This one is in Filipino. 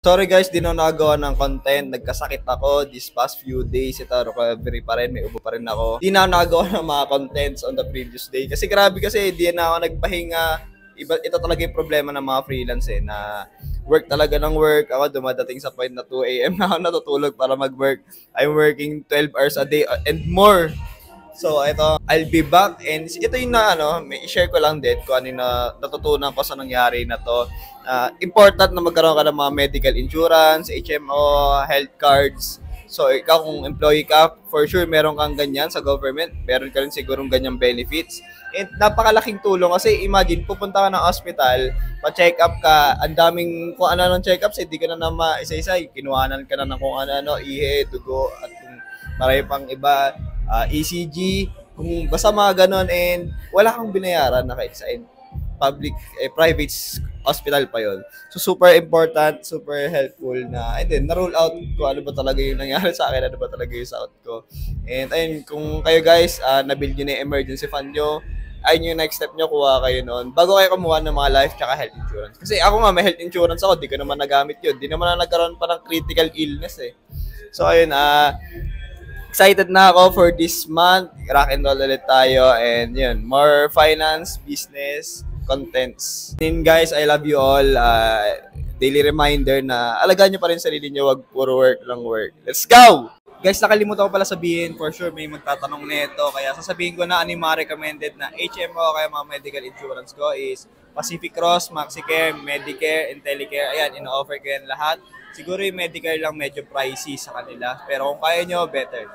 Sorry guys, di na ako nakagawa ng content. Nagkasakit ako this past few days. Ito, recovery pa rin. May ubo pa rin ako. Di na ako nakagawa ng mga contents on the previous day. Kasi grabe kasi, di na ako nagpahinga. Ito talaga yung problema ng mga freelance na work talaga ng work. Ako dumadating sa point na 2 a.m. na ako natutulog para mag-work. I'm working 12 hours a day and more. So, ito, I'll be back and ito yung may share ko lang din kung ano yung natutunan ko sa nangyari na to. Important na magkaroon ka ng mga medical insurance, HMO, health cards. So, ikaw kung employee ka, for sure meron kang ganyan sa government. Meron ka rin sigurong ganyang benefits. And napakalaking tulong kasi imagine, pupunta ka ng hospital, pa-check up ka, ang daming kung ano ng check-ups, hindi ka na isa-isa, kinuhanan ka na ng kung ano, ihe, dugo, at kung marami pang iba, ECG, kung basta mga ganon, and wala kang binayaran na kahit sa public, private hospital pa yon. So super important, super helpful na, and then na-roll out ko ano ba talaga yung nangyari sa akin, ano ba talaga yung sa out ko. And ayun, kung kayo guys, na-build nyo na yung emergency fund nyo, ayun yung next step nyo, kuha kayo nun. Bago kayo kumuha ng mga life tsaka health insurance. Kasi ako nga, may health insurance ako, di ko naman nagamit yun. Di naman na nagkaroon pa ng critical illness eh. So ayun, excited na ako for this month. Rock and roll ulit tayo. And yun, more finance, business, contents. And guys, I love you all. Daily reminder na alagaan nyo pa rin sarili nyo. Wag puro work lang work. Let's go! Guys, nakalimutan ko pala sabihin, for sure may magtatanong nito. Kaya sasabihin ko na ano yung mga recommended na HMO kaya mga medical insurance ko is Pacific Cross, MaxiCare, Medicare, Intellicare. Ayan, ino-offer ko yan lahat. Siguro yung Medicare lang medyo pricey sa kanila. Pero kung kaya nyo, better.